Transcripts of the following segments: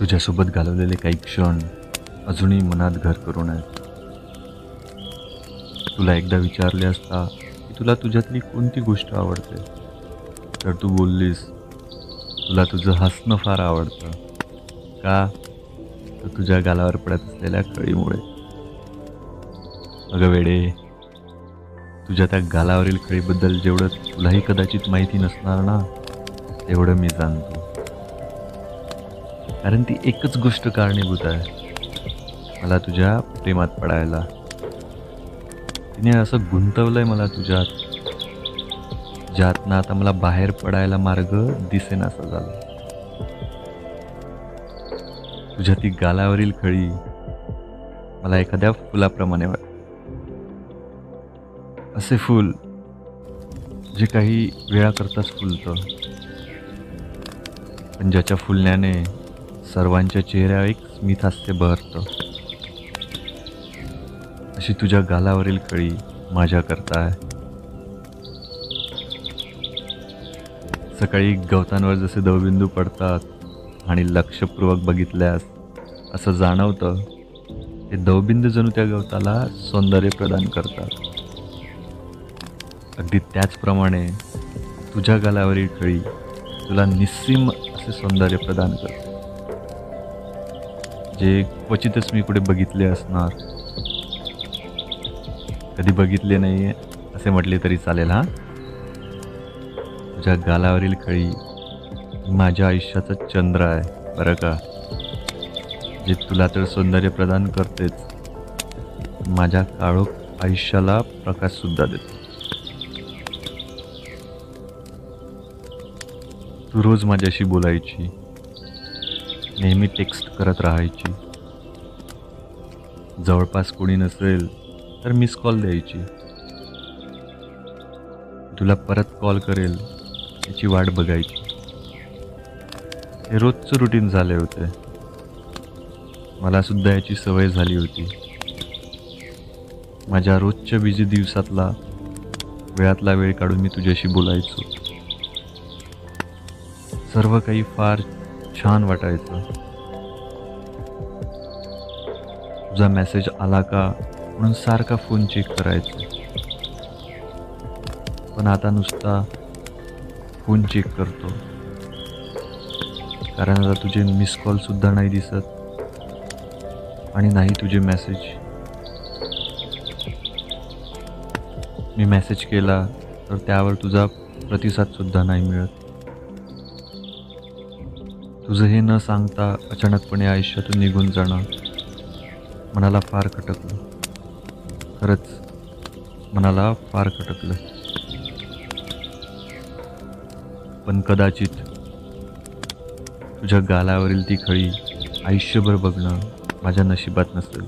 तुझ्यासोबत घालवलेले काही क्षण अजूनही मनात घर करून आहेत. तुला एकदा विचारले असता की तुला तुझ्यातली कोणती गोष्ट आवडते, तर तू बोललीस तुला तुझं हसणं फार आवडतं. का? तर तुझ्या गालावर पडत असलेल्या खळीमुळे. अगं वेडे, तुझ्या त्या गालावरील खळीबद्दल जेवढं तुलाही कदाचित माहिती नसणार ना, तेवढं मी जाणतो. कारण ती एकच गोष्ट कारणीभूत आहे मला तुझ्या प्रेमात पडायला. तिने असं गुंतवलंय मला तुझ्यात, ज्यातनं आता मला बाहेर पडायला मार्ग दिसेनासा झाला. तुझ्या ती गालावरील खळी मला एखाद्या फुलाप्रमाणे वाटते. असे फूल जे काही वेळाकरताच फुलतं, पण ज्याच्या फुलण्याने सर्वांच्या चेहऱ्यावर एक स्मितहास्य बहरतं. अशी तुझ्या गालावरील खळी माझ्याकरता आहे. सकाळी गवतांवर जसे दवबिंदू पडतात आणि लक्षपूर्वक बघितल्यास असं जाणवतं ते दवबिंदू जणू त्या गवताला सौंदर्य प्रदान करतात. अगदी त्याचप्रमाणे तुझ्या गालावरील खळी तुला निस्सीम असे सौंदर्य प्रदान करते, जे क्वचितच मी कुठे बघितले असणार. कधी बघितले नाहीये असे म्हटले तरी चालेल. हा, तुझ्या गालावरील खळी माझ्या आयुष्याचा चंद्र आहे बरं का, जे तुला तर सौंदर्य प्रदान करतेच, माझ्या काळोख आयुष्याला प्रकाश सुद्धा देते. तू रोज माझ्याशी बोलायची, नेहमी टेक्स्ट करत राहायची. जवळपास कोणी नसेल तर मिस कॉल द्यायची. तुला परत कॉल करेल याची वाट बघायची. हे रोजचं रुटीन झाले होते. मला सुद्धा याची सवय झाली होती. माझ्या रोजच्या बिझी दिवसातला वेळातला वेळ काढून मी तुझ्याशी बोलायचो. सर्व काही फार छान वाटायचं. तुझा मेसेज आला का म्हणून सारखा फोन चेक करायचो. पण आता नुसता फोन चेक करतो, कारण आता तुझे मिस कॉल सुद्धा नाही दिसत आणि नाही तुझे मेसेज. मी मेसेज केला तर त्यावर तुझा प्रतिसाद सुद्धा नाही मिळत. तुझं हे न सांगता अचानकपणे आयुष्यातून निघून जाणं मनाला फार खटकलं. खरंच मनाला फार खटकलं. पण कदाचित तुझ्या गालावरील ती खळी आयुष्यभर बघणं माझ्या नशिबात नसेल.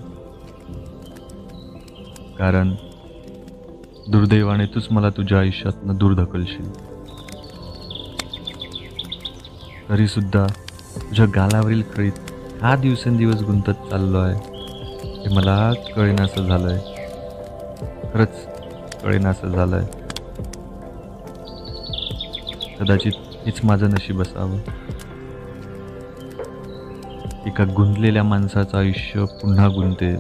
कारण दुर्दैवाने तूच मला तुझ्या आयुष्यातनं दूर ढकलशील. तरीसुद्धा तुझ्या गालावरील खळीत हा दिवसेंदिवस गुंतत चाललो आहे हे मला कळेनासं झालंय. खरंच कळेनासं झालंय. कदाचित हेच माझं नशीब असावं. एका गुंतलेल्या माणसाचं आयुष्य पुन्हा गुंतेल.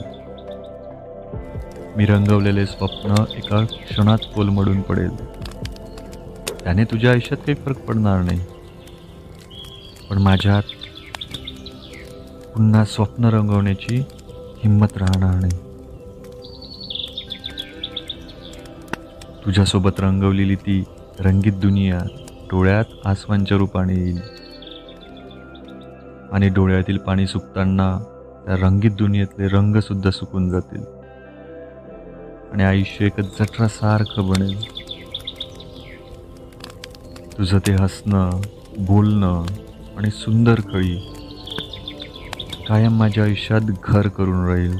मी रंगवलेले स्वप्न एका क्षणात कोलमडून पडेल. त्याने तुझ्या आयुष्यात काही फरक पडणार नाही, पण माझ्यात पुन्हा स्वप्न रंगवण्याची हिंमत राहणार नाही. तुझ्यासोबत रंगवलेली ती रंगीत दुनिया डोळ्यात आसमानच्या रूपाने येईल आणि डोळ्यातील पाणी सुकताना त्या रंगीत दुनियेतले रंग सुद्धा सुकून जातील आणि आयुष्य एक जठरासारखं बनेल. तुझं ते हसणं, बोलणं आणि सुंदर खळी कायम माझ्या आयुष्यात घर करून राहील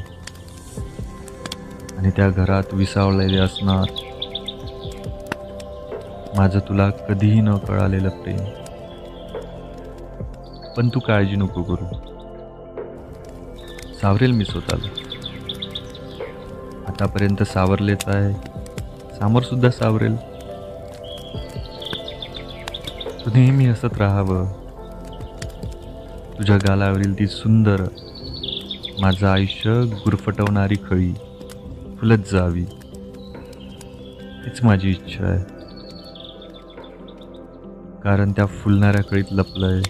आणि त्या घरात विसावलेले असणार माझं तुला कधीही न कळालेलं प्रेम. पण तू काळजी नको करू, सावरेल मी स्वतःला. आतापर्यंत सावरलेच आहे, समोर सुद्धा सावरेल. तू नेहमी हसत राहावं. तुझ्या गालावरील ती सुंदर माझं आयुष्य गुरफटवणारी खळी फुलत जावी, हीच माझी इच्छा आहे. कारण त्या फुलणाऱ्या कळीत लपलंय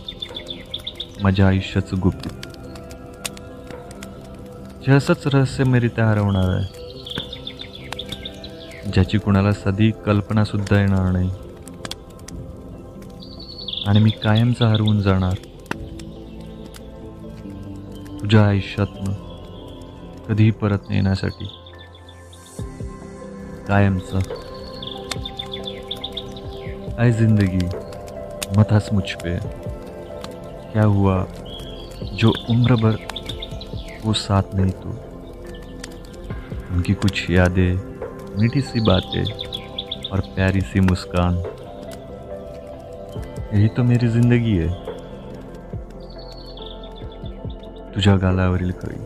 माझ्या आयुष्याचं गुप्त, जे असंच रहस्यमयरित्या हरवणार आहे, ज्याची कुणाला साधी कल्पना सुद्धा येणार नाही. आणि मी कायमचा हरवून जाणार तुझ्या आयुष्यातनं, कधीही परत न येण्यासाठी. कायमचा. ऐ जिंदगी मत हंस मुझ पे, क्या हुआ जो उम्र भर वो साथ नहीं तो. उनकी कुछ यादें, मीठी सी बातें और प्यारी सी मुस्कान, यही तो मेरी जिंदगी है. तुझ्या गालावरील कळी.